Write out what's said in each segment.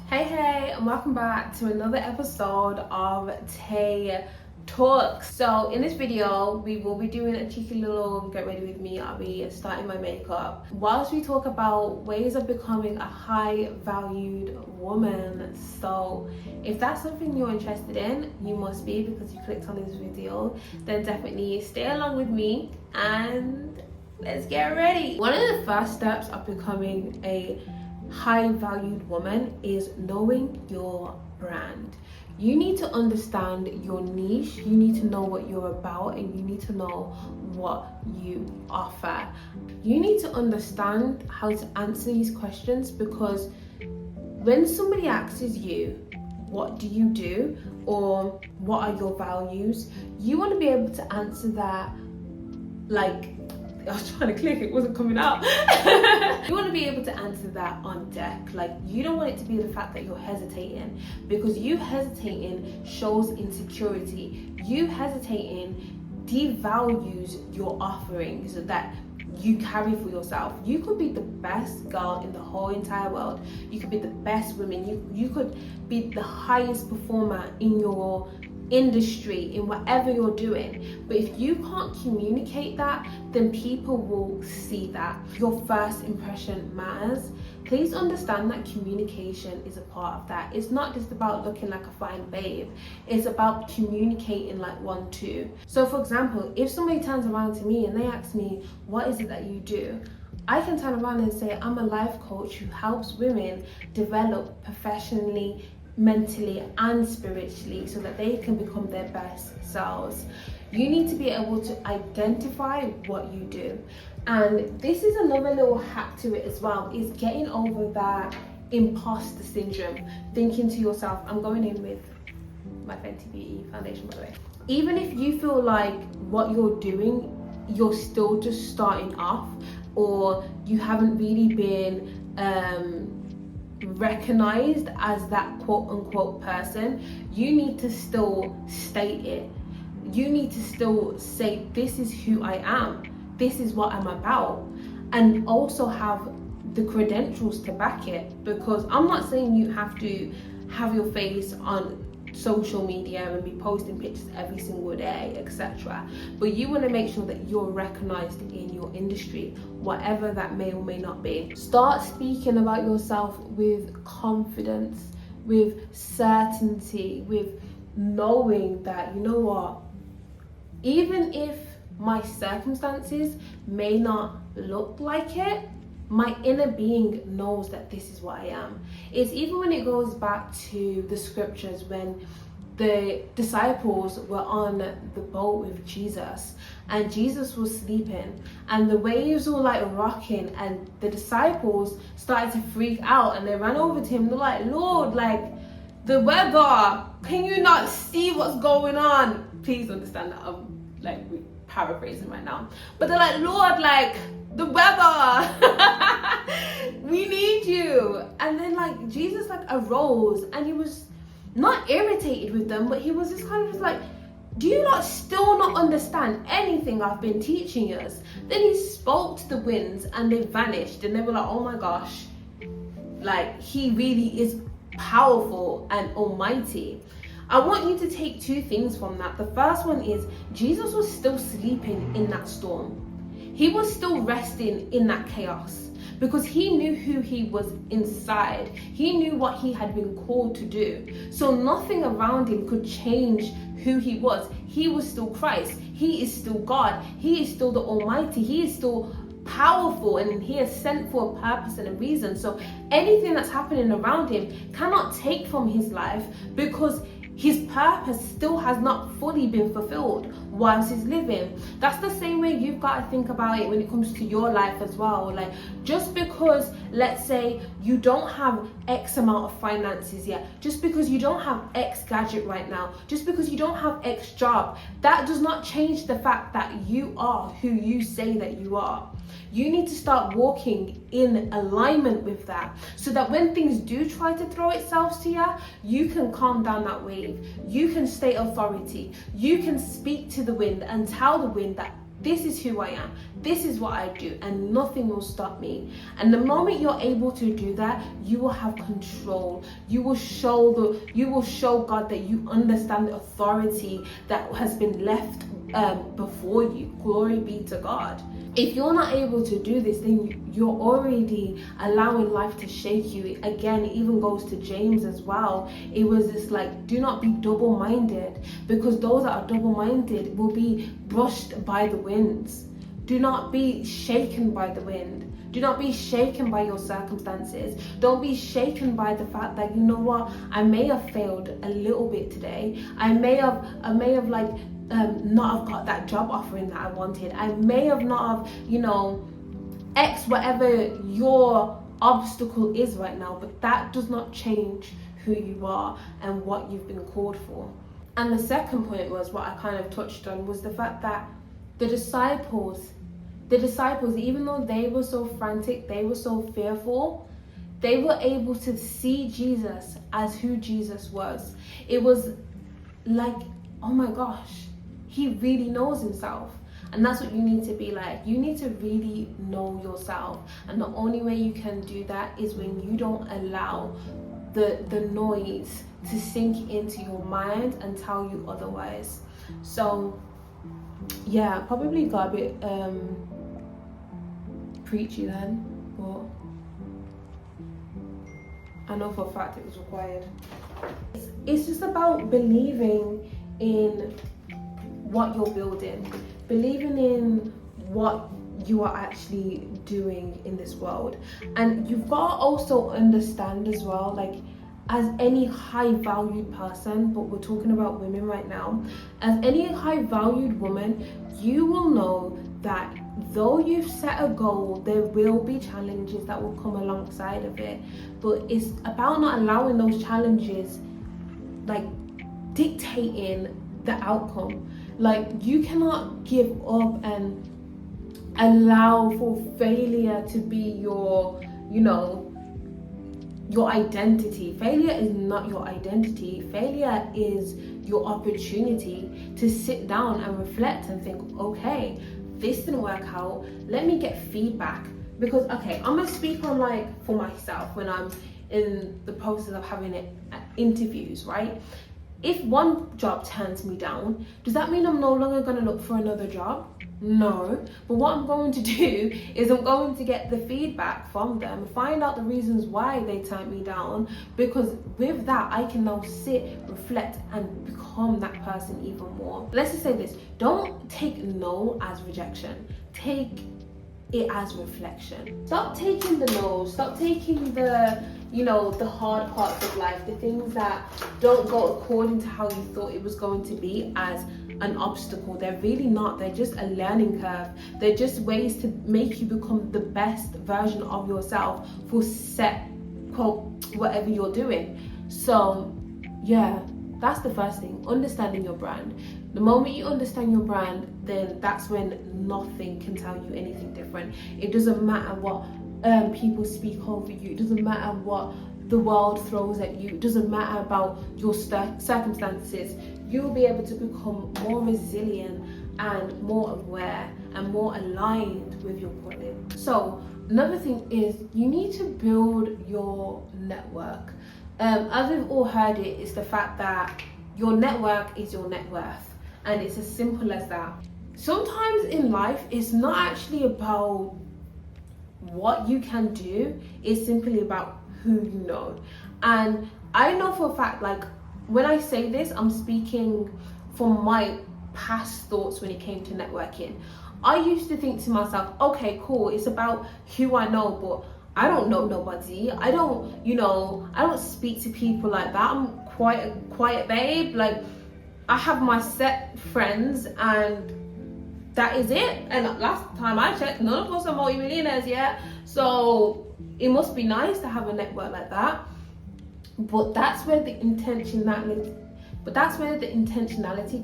Hey, and welcome back to another episode of Taay Talks. So in this video, we will be doing a cheeky little get ready with me. I'll be starting my makeup whilst we talk about ways of becoming a high valued woman. So if that's something you're interested in, you must be, because you clicked on this video, then definitely stay along with me and let's get ready. One of the first steps of becoming a high valued woman is knowing your brand. You need to understand your niche, you need to know what you're about, and you need to know what you offer. You need to understand how to answer these questions, because when somebody asks you, what do you do, or what are your values, you want to be able to answer that like, I was trying to click, it wasn't coming out. You want to be able to answer that on deck. Like, you don't want it to be the fact that you're hesitating, because you hesitating shows insecurity. You hesitating devalues your offerings that you carry for yourself. You could be the best girl in the whole entire world. You could be the best woman. You could be the highest performer in your industry, in whatever you're doing, but if you can't communicate that, then people will see that. Your first impression matters. Please understand that communication is a part of that. It's not just about looking like a fine babe, it's about communicating like one too. So for example, if somebody turns around to me and they ask me, what is it that you do? I can turn around and say, I'm a life coach who helps women develop professionally, mentally and spiritually, so that they can become their best selves. You need to be able to identify what you do. And this is another little hack to it as well, is getting over that imposter syndrome, thinking to yourself, I'm going in with my Fenty Beauty foundation, by the way. Even if you feel like what you're doing, you're still just starting off, or you haven't really been recognized as that quote unquote person, you need to still state it. You need to still say, this is who I am, this is what I'm about, and also have the credentials to back it. Because I'm not saying you have to have your face on social media and be posting pictures every single day, etc., but you want to make sure that you're recognized in your industry, whatever that may or may not be. Start speaking about yourself with confidence, with certainty, with knowing that, you know what, even if my circumstances may not look like it, my inner being knows that this is what I am. It's even when it goes back to the scriptures, when the disciples were on the boat with Jesus and Jesus was sleeping and the waves were like rocking, and the disciples started to freak out and they ran over to him. They're like, Lord, like the weather, can you not see what's going on? Please understand that I'm like paraphrasing right now, but they're like, Lord, like the weather, we need you. And then like Jesus like arose and he was not irritated with them, but he was just kind of just like, do you not still not understand anything I've been teaching us? Then he spoke to the winds and they vanished, and they were like, oh my gosh, like he really is powerful and almighty. I want you to take two things from that. The first one is, Jesus was still sleeping in that storm. He was still resting in that chaos, because he knew who he was inside. He knew what he had been called to do. So nothing around him could change who he was. He was still Christ. He is still God. He is still the Almighty. He is still powerful, and he is sent for a purpose and a reason. So anything that's happening around him cannot take from his life, because his purpose still has not fully been fulfilled whilst he's living. That's the same way you've got to think about it when it comes to your life as well. Like, just because, let's say, you don't have X amount of finances yet, just because you don't have X gadget right now, just because you don't have X job, that does not change the fact that you are who you say that you are. You need to start walking in alignment with that, so that when things do try to throw itself to you, you can calm down that wave. You can state authority. You can speak to the wind and tell the wind that this is who I am. This is what I do, and nothing will stop me. And the moment you're able to do that, you will have control. You will show God that you understand the authority that has been left before you. Glory be to God. If you're not able to do this, then you're already allowing life to shake you. Again, it even goes to James as well. It was this like, do not be double-minded, because those that are double-minded will be brushed by the winds. Do not be shaken by the wind. Do not be shaken by your circumstances. Don't be shaken by the fact that, you know what, I may have failed a little bit today. I may have like not have got that job offering that I wanted. I may have not have, X whatever your obstacle is right now, but that does not change who you are and what you've been called for. And the second point was what I kind of touched on, was the fact that the disciples, even though they were so frantic, they were so fearful, they were able to see Jesus as who Jesus was. It was like, oh my gosh, he really knows himself. And that's what you need to be like. You need to really know yourself. And the only way you can do that is when you don't allow the noise to sink into your mind and tell you otherwise. So yeah, probably got a bit preachy then, but I know for a fact it was required. It's just about believing in what you're building, believing in what you are actually doing in this world. And you've got to also understand as well, like, as any high valued person, but we're talking about women right now, as any high valued woman, you will know that though you've set a goal, there will be challenges that will come alongside of it. But it's about not allowing those challenges like dictating the outcome. Like, you cannot give up and allow for failure to be your identity. Failure is not your identity. Failure is your opportunity to sit down and reflect and think, okay, this didn't work out, let me get feedback. Because okay, I'm gonna speak on like for myself when I'm in the process of having interviews, right? If one job turns me down, does that mean I'm no longer going to look for another job? No. But what I'm going to do is I'm going to get the feedback from them, find out the reasons why they turned me down, because with that I can now sit, reflect, and become that person even more. Let's just say this, don't take no as rejection, take it as reflection. Stop taking the no's, stop taking the hard parts of life, the things that don't go according to how you thought it was going to be, as an obstacle. They're really not. They're just a learning curve. They're just ways to make you become the best version of yourself for set, quote, whatever you're doing. So yeah, that's the first thing, understanding your brand. The moment you understand your brand, then that's when nothing can tell you anything different. It doesn't matter what people speak over you. It doesn't matter what the world throws at you. It doesn't matter about your circumstances. You'll be able to become more resilient and more aware and more aligned with your calling. So another thing is you need to build your network. As we've all heard it, is the fact that your network is your net worth, and it's as simple as that. Sometimes in life, it's not actually about what you can do, it's simply about who you know. And I know for a fact, like, when I say this, I'm speaking from my past thoughts when it came to networking. I used to think to myself, okay, cool, it's about who I know, but I don't know nobody. I don't speak to people like that. I'm quite a quiet babe. Like, I have my set friends and that is it. And last time I checked, none of us are multi-millionaires yet. So it must be nice to have a network like that. But that's where the intentionality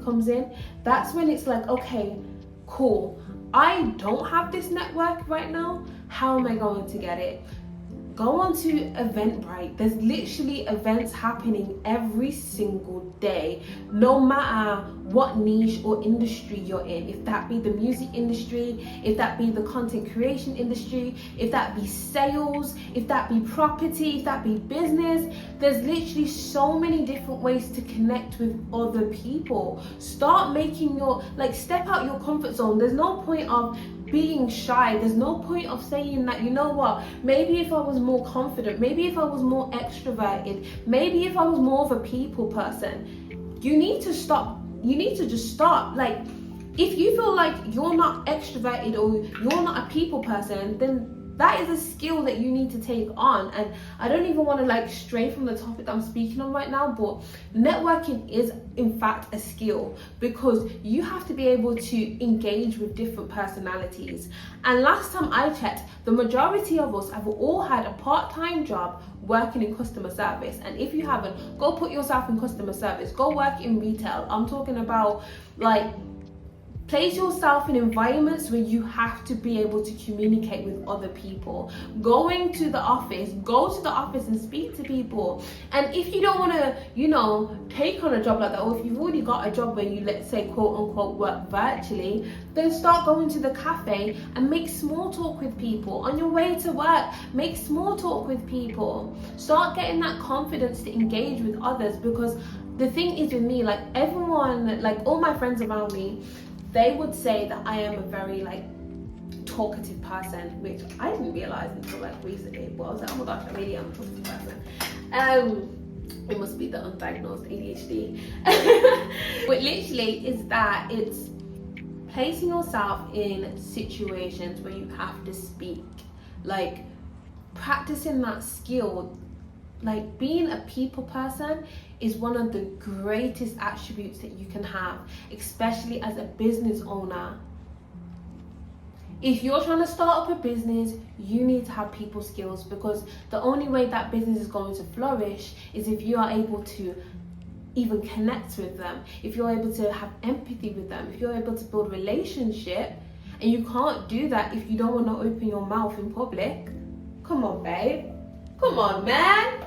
comes in. That's when it's like, okay, cool, I don't have this network right now. How am I going to get it? Go on to Eventbrite. There's literally events happening every single day, no matter what niche or industry you're in. If that be the music industry, if that be the content creation industry, if that be sales, if that be property, if that be business, there's literally so many different ways to connect with other people. Start making step out your comfort zone. There's no point of being shy. There's no point of saying that, you know what, maybe if I was more confident, maybe if I was more extroverted, maybe if I was more of a people person. You need to just stop. Like, if you feel like you're not extroverted or you're not a people person, then that is a skill that you need to take on. And I don't even want to stray from the topic that I'm speaking on right now, but networking is in fact a skill, because you have to be able to engage with different personalities. And last time I checked, the majority of us have all had a part-time job working in customer service. And if you haven't, go put yourself in customer service, go work in retail. I'm talking about place yourself in environments where you have to be able to communicate with other people. Go to the office and speak to people. And if you don't want to, take on a job like that, or if you've already got a job where you, let's say, quote unquote, work virtually, then start going to the cafe and make small talk with people. On your way to work, make small talk with people. Start getting that confidence to engage with others, because the thing is with me, everyone, all my friends around me, they would say that I am a very talkative person, which I didn't realize until recently. But I was like, oh my gosh, I really am a talkative person. It must be the undiagnosed ADHD. But literally is that it's placing yourself in situations where you have to speak, practicing that skill. Being a people person is one of the greatest attributes that you can have, especially as a business owner. If you're trying to start up a business, you need to have people skills, because the only way that business is going to flourish is if you are able to even connect with them, if you're able to have empathy with them, if you're able to build relationship. And you can't do that if you don't want to open your mouth in public. Come on, babe. Come on, man.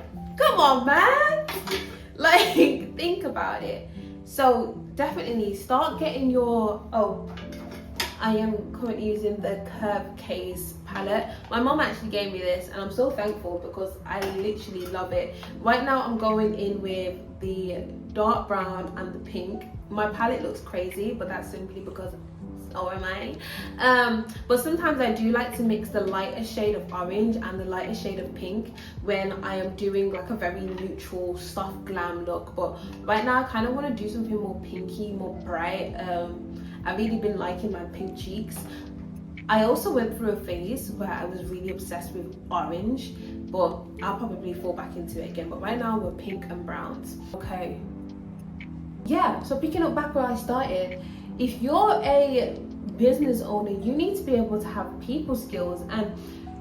Think about it. So definitely start getting I am currently using the Curve Case palette. My mom actually gave me this, and I'm so thankful because I literally love it. Right now I'm going in with the dark brown and the pink. My palette looks crazy, but that's simply because so am I. But sometimes I do like to mix the lighter shade of orange and the lighter shade of pink when I am doing a very neutral, soft glam look. But right now I kind of want to do something more pinky, more bright. I've really been liking my pink cheeks. I also went through a phase where I was really obsessed with orange, but I'll probably fall back into it again. But right now we're pink and browns. Okay. Yeah, so picking up back where I started, if you're a business owner, you need to be able to have people skills. And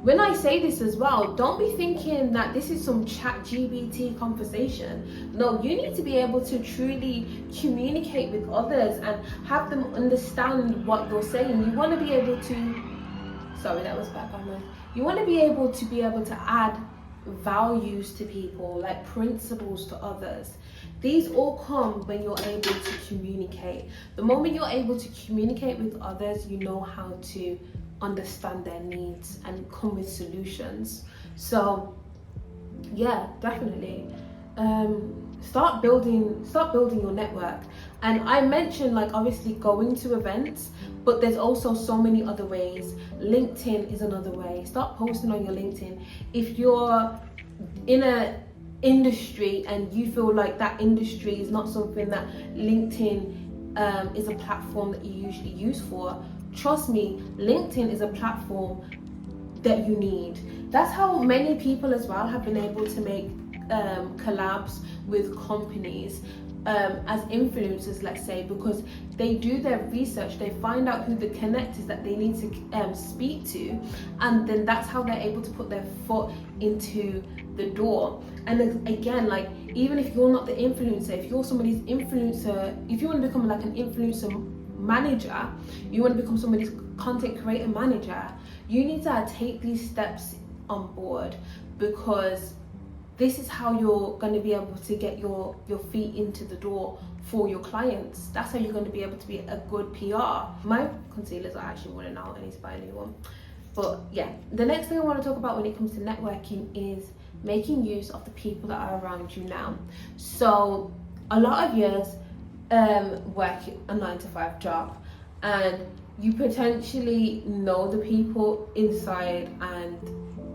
when I say this as well, don't be thinking that this is some chat GBT conversation. No, you need to be able to truly communicate with others and have them understand what you're saying. You want to be able to, sorry, that was background noise. You want to be able to add values to people, principles to others. These all come when you're able to communicate. The moment you're able to communicate with others, you know how to understand their needs and come with solutions. So yeah, definitely start building your network. And I mentioned obviously going to events, but there's also so many other ways. LinkedIn is another way. Start posting on your LinkedIn. If you're in a industry and you feel like that industry is not something that LinkedIn is a platform that you usually use for, trust me, LinkedIn is a platform that you need. That's how many people as well have been able to make collabs with companies as influencers, let's say, because they do their research, they find out who the connectors that they need to speak to, and then that's how they're able to put their foot into the door. And then again, even if you're not the influencer, if you're somebody's influencer, if you want to become an influencer manager, you want to become somebody's content creator manager, you need to take these steps on board. because this is how you're going to be able to get your feet into the door for your clients. That's how you're going to be able to be a good PR. My concealers are actually running out. I need to buy a new one. But yeah, the next thing I want to talk about when it comes to networking is making use of the people that are around you now. So a lot of years work a 9-to-5 job, and you potentially know the people inside and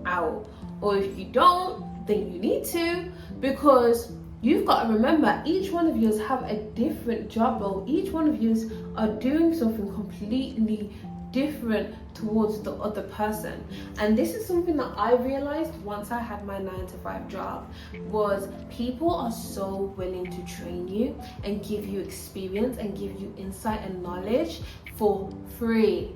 out, or if you don't, then you need to, because you've got to remember, each one of you have a different job role. Each one of you are doing something completely different towards the other person. And this is something that I realized once I had my 9-to-5 job, was people are so willing to train you and give you experience and give you insight and knowledge for free.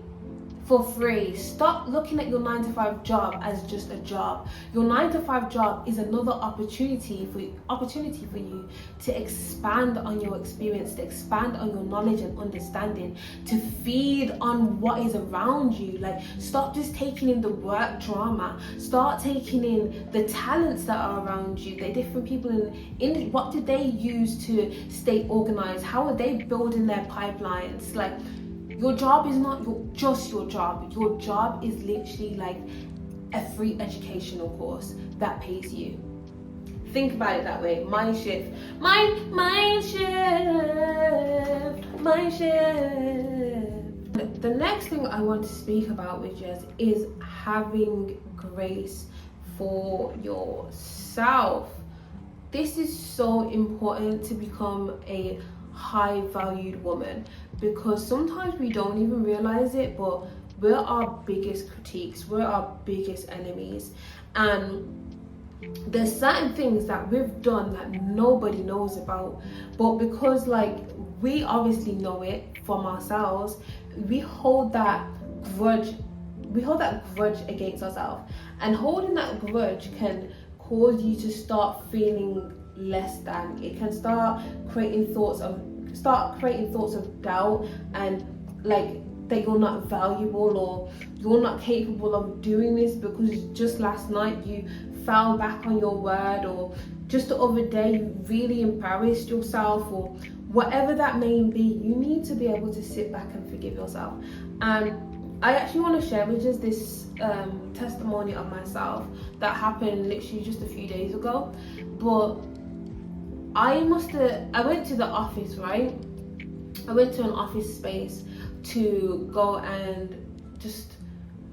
Stop looking at your 9-to-5 job as just a job. Your 9-to-5 job is another opportunity for you to expand on your experience, to expand on your knowledge and understanding, to feed on what is around you. Like, stop just taking in the work drama. Start taking in the talents that are around you. The different people in what did they use to stay organized? How are they building their pipelines? Like, your job is not just your job. Your job is literally like a free educational course that pays you. Think about it that way. Mind shift. The next thing I want to speak about with you is having grace for yourself. This is so important to become a high valued woman, because sometimes we don't even realize it, but we're our biggest critiques, we're our biggest enemies. And there's certain things that we've done that nobody knows about, but because like we obviously know it from ourselves, we hold that grudge against ourselves, and holding that grudge can cause you to start feeling less than. It can start creating thoughts of doubt, and like that you're not valuable or you're not capable of doing this because just last night you fell back on your word, or just the other day you really embarrassed yourself, or whatever that may be. You need to be able to sit back and forgive yourself. And I actually want to share with you this testimony of myself that happened literally just a few days ago. But I went to the office, right? I went to an office space to go and just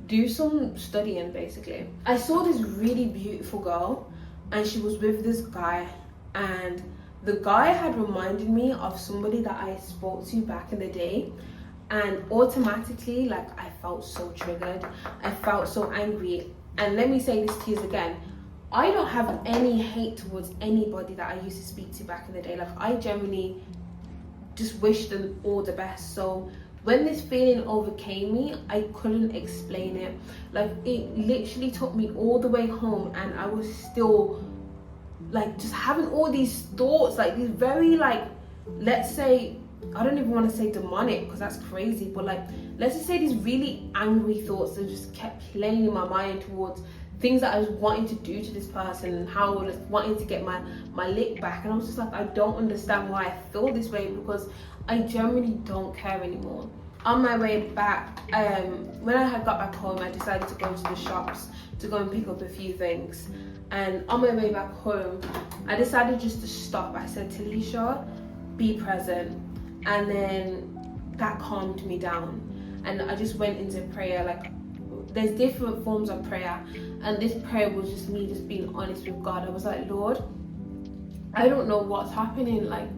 do some studying, basically. I saw this really beautiful girl, and she was with this guy, and the guy had reminded me of somebody that I spoke to back in the day, and automatically, like, I felt so triggered. I felt so angry. And let me say this to you again, I don't have any hate towards anybody that I used to speak to back in the day. Like, I genuinely just wish them all the best. So when this feeling overcame me, I couldn't explain it. Like, it literally took me all the way home, and I was still like just having all these thoughts, like these very, like, let's say, I don't even want to say demonic because that's crazy, but like, let's just say these really angry thoughts that just kept playing in my mind towards things that I was wanting to do to this person, and how I was wanting to get my lick back. And I was just like, I don't understand why I feel this way, because I generally don't care anymore. On my way back, when I had got back home, I decided to go to the shops to go and pick up a few things. And on my way back home, I decided just to stop. I said, Talisha, be present. And then that calmed me down. And I just went into prayer. Like, there's different forms of prayer, and this prayer was just me just being honest with God. I was like, Lord, I don't know what's happening. Like,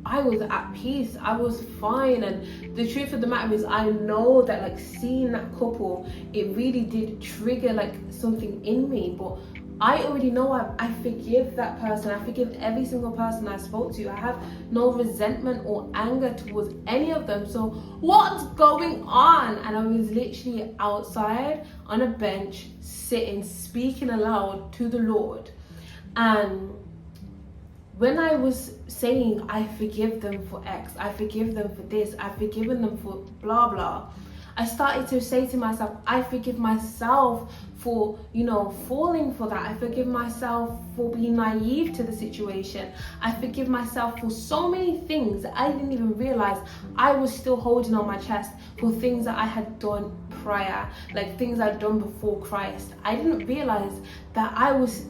I was at peace, I was fine. And the truth of the matter is, I know that, like, seeing that couple, it really did trigger like something in me, but I already know I forgive that person. I forgive every single person I spoke to. I have no resentment or anger towards any of them. So what's going on? And I was literally outside on a bench, sitting, speaking aloud to the Lord. And when I was saying, I forgive them for X, I forgive them for this, I've forgiven them for blah, blah, I started to say to myself, I forgive myself for, falling for that. I forgive myself for being naive to the situation. I forgive myself for so many things that I didn't even realize I was still holding on my chest, for things that I had done prior, like things I'd done before Christ. I didn't realize that I was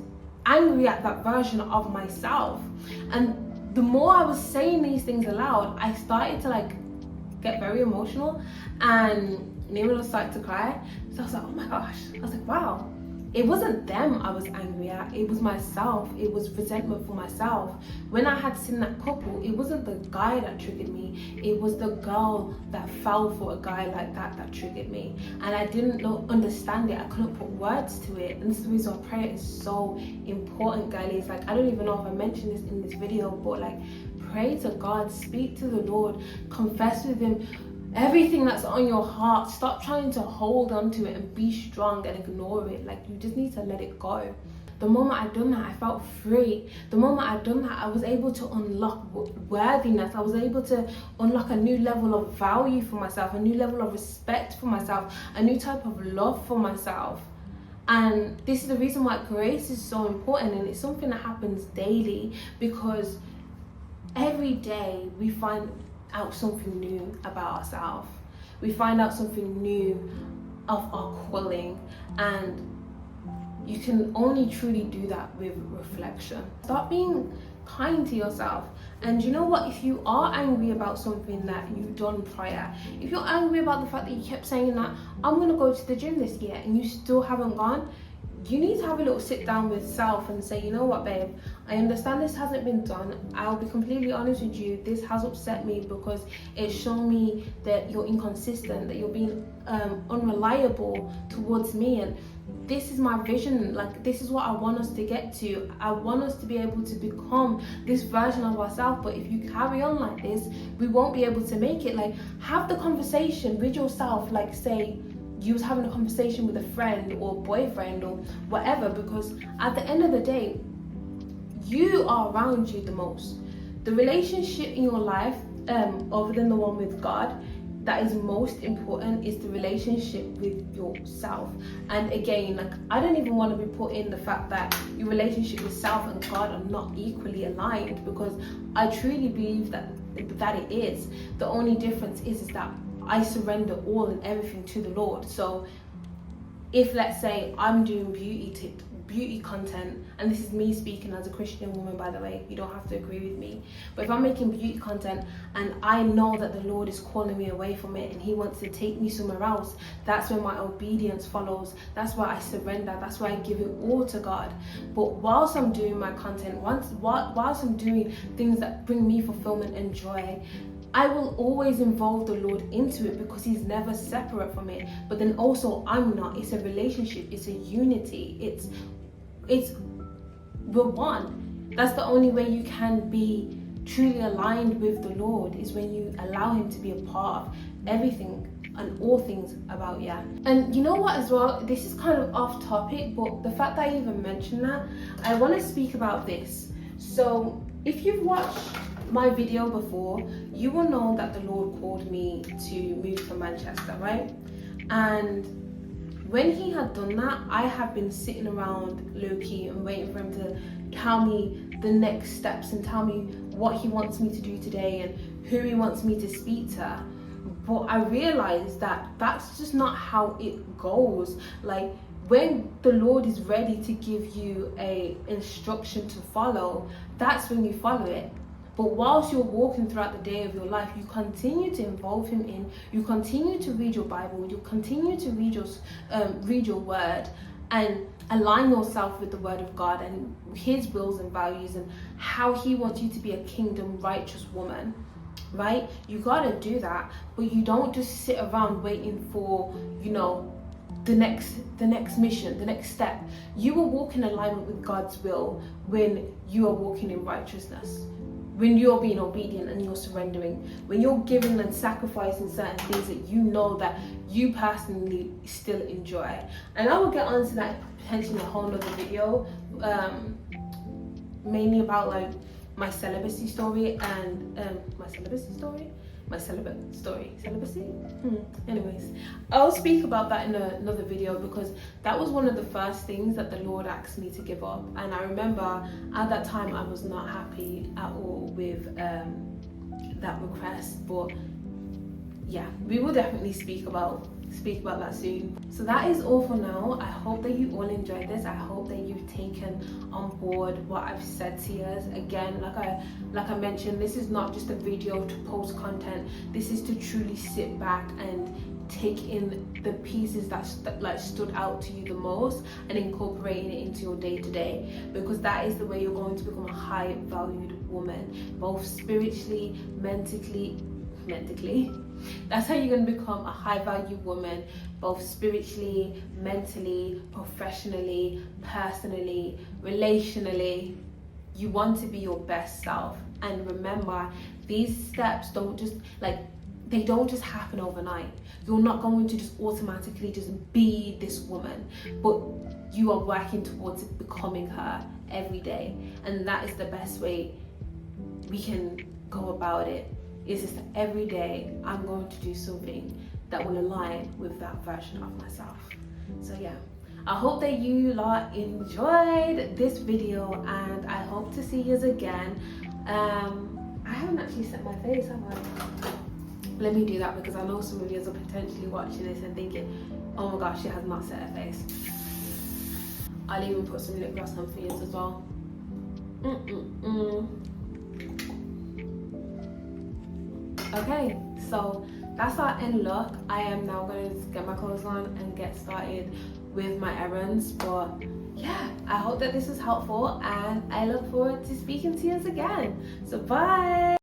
angry at that version of myself. And the more I was saying these things aloud, I started to get very emotional, and Nima started to cry. So I was like, oh my gosh. I was like, wow. It wasn't them I was angry at, it was myself. It was resentment for myself. When I had seen that couple, it wasn't the guy that triggered me, it was the girl that fell for a guy like that triggered me. And I didn't understand it, I couldn't put words to it. And this is the reason why prayer is so important, girlies. I don't even know if I mentioned this in this video, but pray to God, speak to the Lord, confess with him everything that's on your heart. Stop trying to hold on to it and be strong and ignore it. You just need to let it go. The moment I'd done that, I felt free. The moment I'd done that, I was able to unlock worthiness. I was able to unlock a new level of value for myself, a new level of respect for myself, a new type of love for myself. And this is the reason why grace is so important, and it's something that happens daily, because every day we find out something new about ourselves. We find out something new of our calling, and you can only truly do that with reflection. Start being kind to yourself. And you know what, if you are angry about something that you've done prior, if you're angry about the fact that you kept saying that I'm going to go to the gym this year and you still haven't gone, you need to have a little sit down with self and say, you know what, babe, I understand this hasn't been done. I'll be completely honest with you, this has upset me because it's shown me that you're inconsistent, that you're being unreliable towards me, and this is my vision. This is what I want us to get to. I want us to be able to become this version of ourselves, but if you carry on like this, we won't be able to make it. Have the conversation with yourself, say you was having a conversation with a friend or boyfriend or whatever, because at the end of the day, you are around you the most. The relationship in your life, other than the one with God, that is most important is the relationship with yourself. And again, I don't even want to be put in the fact that your relationship with self and God are not equally aligned, because I truly believe that it is. The only difference is that I surrender all and everything to the Lord. So if, let's say, I'm doing beauty content, and this is me speaking as a Christian woman, by the way, you don't have to agree with me, but if I'm making beauty content and I know that the Lord is calling me away from it and he wants to take me somewhere else, that's where my obedience follows. That's where I surrender. That's where I give it all to God. But whilst I'm doing my content, whilst I'm doing things that bring me fulfillment and joy, I will always involve the Lord into it, because he's never separate from it. But then also I'm not. It's a relationship, it's a unity, it's we're one. That's the only way you can be truly aligned with the Lord, is when you allow him to be a part of everything and all things about you. And you know what as well, this is kind of off topic, but the fact that I even mentioned that, I want to speak about this. So if you've watched my video before, you will know that the Lord called me to move to Manchester, right? And when he had done that, I have been sitting around low-key and waiting for him to tell me the next steps and tell me what he wants me to do today and who he wants me to speak to. But I realized that that's just not how it goes. When the Lord is ready to give you a instruction to follow, that's when you follow it. But whilst you're walking throughout the day of your life, you continue to involve him in, you continue to read your Bible, you continue to read your word, and align yourself with the word of God and his wills and values and how he wants you to be a kingdom righteous woman, right? You gotta do that, but you don't just sit around waiting for, the next mission, the next step. You will walk in alignment with God's will when you are walking in righteousness. When you're being obedient and you're surrendering, when you're giving and sacrificing certain things that you know that you personally still enjoy. And I will get onto that potentially in a whole other video, mainly about my celibacy story and my celibate story. Celibacy? Anyways, I'll speak about that in another video, because that was one of the first things that the Lord asked me to give up. And I remember at that time I was not happy at all with that request. But yeah, we will definitely speak about that soon. So that is all for now. I hope that you all enjoyed this. I hope that you've taken on board what I've said to you. Again, like I mentioned, this is not just a video to post content. This is to truly sit back and take in the pieces that stood out to you the most and incorporating it into your day-to-day, because that is the way you're going to become a high valued woman, both spiritually, mentally. That's how you're going to become a high value woman, both spiritually, mentally, professionally, personally, relationally. You want to be your best self. And remember, these steps don't just happen overnight. You're not going to just automatically just be this woman, but you are working towards becoming her every day. And that is the best way we can go about it. Is just every day I'm going to do something that will align with that version of myself. So yeah, I hope that you lot enjoyed this video, and I hope to see you again. I haven't actually set my face, have I? Let me do that, because I know some of you are potentially watching this and thinking, oh my gosh, she has not set her face. I'll even put some lip gloss on for you as well. Okay, so that's our end look. I am now going to get my clothes on and get started with my errands. But yeah, I hope that this was helpful, and I look forward to speaking to you again. So bye.